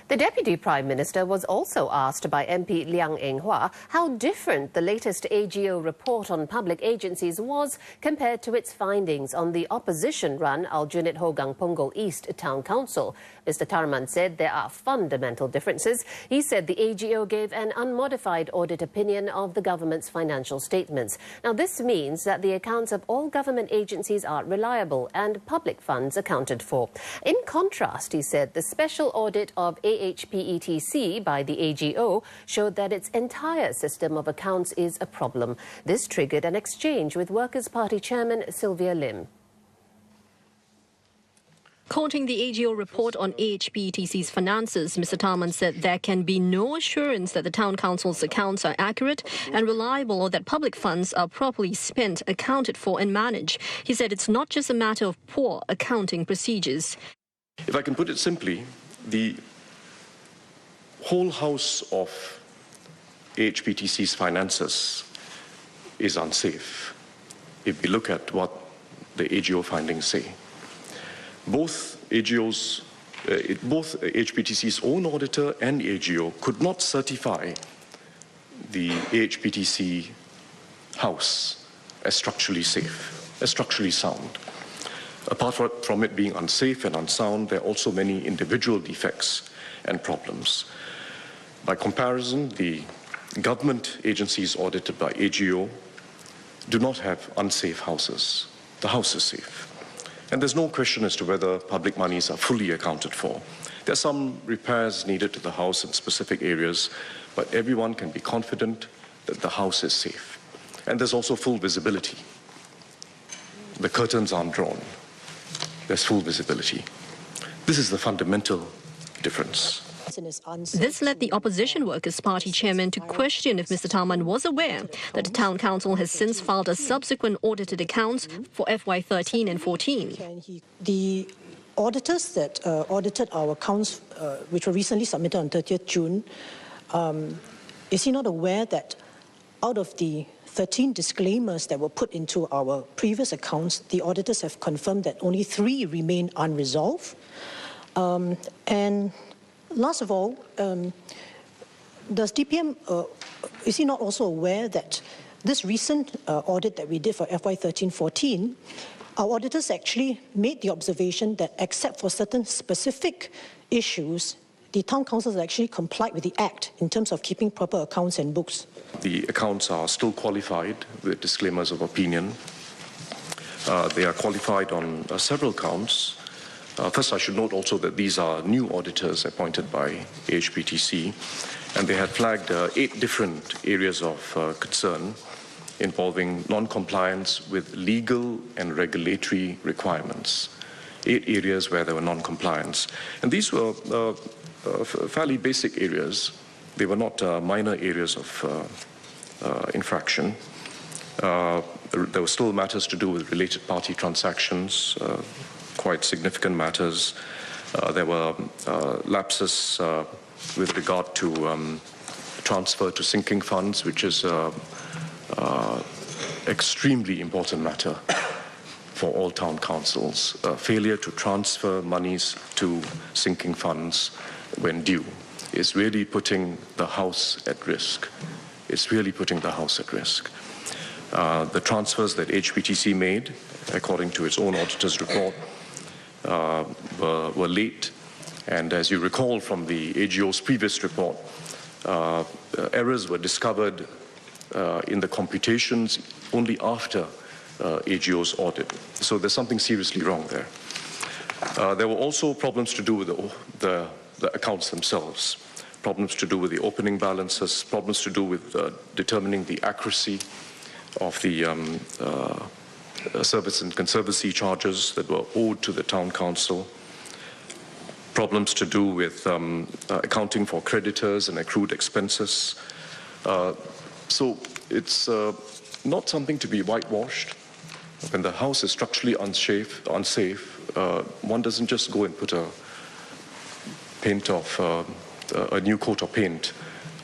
The Deputy Prime Minister was also asked by MP Liang Eng Hwa how different the latest AGO report on public agencies was compared to its findings on the opposition-run Aljunied Hougang Punggol East Town Council. Mr. Tharman said there are fundamental differences. He said the AGO gave an unmodified audit opinion of the government's financial statements. Now, this means that the accounts of all government agencies are reliable and public funds accounted for. In contrast, he said the special audit of AHPETC by the AGO showed that its entire system of accounts is a problem. This triggered an exchange with Workers' Party Chairman Sylvia Lim. Quoting the AGO report on AHPETC's finances, Mr. Tharman said there can be no assurance that the Town Council's accounts are accurate and reliable or that public funds are properly spent, accounted for and managed. He said it's not just a matter of poor accounting procedures. If I can put it simply, the whole house of AHPETC's finances is unsafe if we look at what the AGO findings say. Both AHPETC's own auditor and AGO could not certify the AHPETC house as structurally safe, as structurally sound. Apart from it being unsafe and unsound, there are also many individual defects and problems. By comparison, the government agencies audited by AGO do not have unsafe houses. The house is safe. And there's no question as to whether public monies are fully accounted for. There are some repairs needed to the house in specific areas, but everyone can be confident that the house is safe. And there's also full visibility. The curtains aren't drawn. There's full visibility. This is the fundamental difference. This led the Opposition Workers' Party chairman to question if Mr. Tharman was aware that the Town Council has since filed a subsequent audited accounts for FY13 and 14. The auditors that audited our accounts, which were recently submitted on 30th June, is he not aware that out of the 13 disclaimers that were put into our previous accounts, the auditors have confirmed that only 3 remain unresolved? And last of all, does DPM, is he not also aware that this recent audit that we did for FY13-14, our auditors actually made the observation that except for certain specific issues, the Town Council has actually complied with the Act in terms of keeping proper accounts and books? The accounts are still qualified with disclaimers of opinion. They are qualified on several counts. First, I should note also that these are new auditors appointed by AHPETC, and they had flagged 8 different areas of concern involving non-compliance with legal and regulatory requirements. 8 areas where there were non-compliance. And these were fairly basic areas. They were not minor areas of infraction. There were still matters to do with related party transactions, quite significant matters. There were lapses with regard to transfer to sinking funds, which is an extremely important matter for all town councils. Failure to transfer monies to sinking funds when due is really putting the house at risk. It's really putting the house at risk. The transfers that AHPETC made, according to its own auditor's report, were late, and as you recall from the AGO's previous report, errors were discovered in the computations only after AGO's audit. So there's something seriously wrong there. There were also problems to do with the accounts themselves, problems to do with the opening balances, problems to do with determining the accuracy of the service and conservancy charges that were owed to the Town Council, problems to do with accounting for creditors and accrued expenses. So it's not something to be whitewashed. When the house is structurally unsafe, one doesn't just go and put a new coat of paint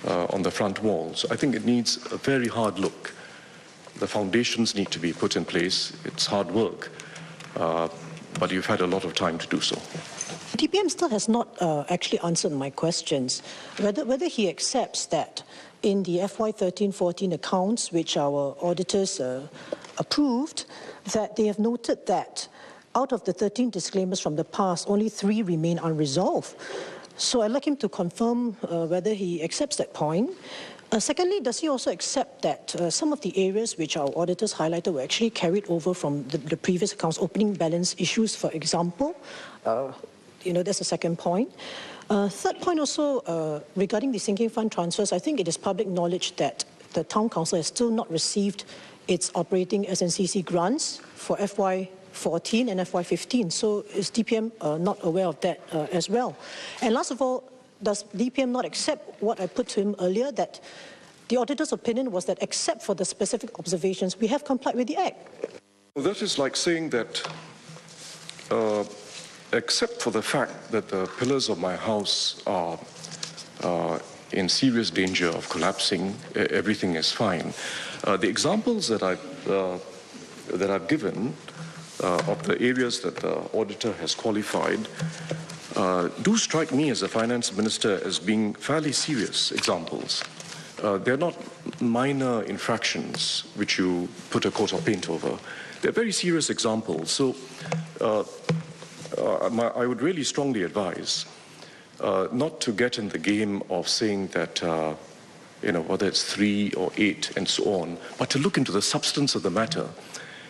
on the front walls. I think it needs a very hard look. The foundations need to be put in place. It's hard work, but you've had a lot of time to do so. DPM still has not actually answered my questions. Whether he accepts that in the FY 13-14 accounts, which our auditors approved, that they have noted that out of the 13 disclaimers from the past, only 3 remain unresolved. So I'd like him to confirm whether he accepts that point. Secondly, does he also accept that some of the areas which our auditors highlighted were actually carried over from the previous accounts, opening balance issues, for example? That's the second point. Third point also, regarding the sinking fund transfers, I think it is public knowledge that the Town Council has still not received its operating SNCC grants for FY 14 and FY 15. So is DPM not aware of that as well? And last of all, does DPM not accept what I put to him earlier, that the auditor's opinion was that except for the specific observations, we have complied with the Act? Well, that is like saying that except for the fact that the pillars of my house are in serious danger of collapsing, everything is fine. The examples that I've given of the areas that the auditor has qualified do strike me as a finance minister as being fairly serious examples. They're not minor infractions which you put a coat of paint over. They're very serious examples. So I would really strongly advise not to get in the game of saying that, whether it's 3 or 8 and so on, but to look into the substance of the matter.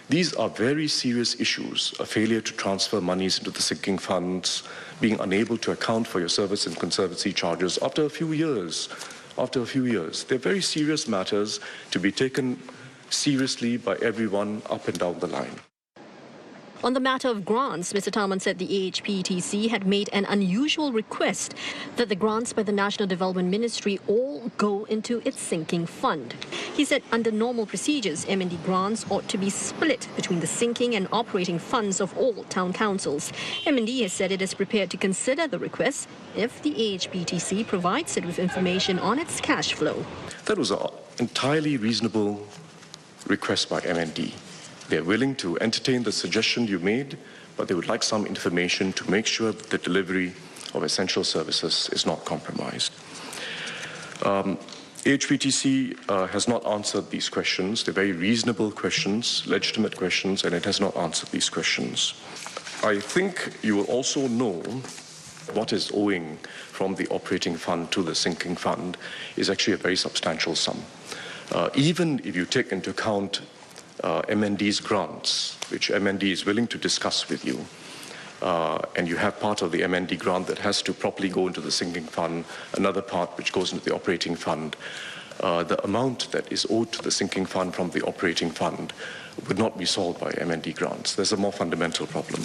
These are very serious issues: a failure to transfer monies into the sinking funds, being unable to account for your service and conservancy charges after a few years. They're very serious matters to be taken seriously by everyone up and down the line. On the matter of grants, Mr. Tharman said the AHPETC had made an unusual request that the grants by the National Development Ministry all go into its sinking fund. He said under normal procedures, MND grants ought to be split between the sinking and operating funds of all town councils. MND has said it is prepared to consider the request if the AHPETC provides it with information on its cash flow. That was an entirely reasonable request by MND. They're willing to entertain the suggestion you made, but they would like some information to make sure that the delivery of essential services is not compromised. AHPETC has not answered these questions. They're very reasonable questions, legitimate questions, and it has not answered these questions. I think you will also know what is owing from the operating fund to the sinking fund is actually a very substantial sum. Even if you take into account MND's grants, which MND is willing to discuss with you, and you have part of the MND grant that has to properly go into the sinking fund, another part which goes into the operating fund, the amount that is owed to the sinking fund from the operating fund would not be solved by MND grants. There's a more fundamental problem.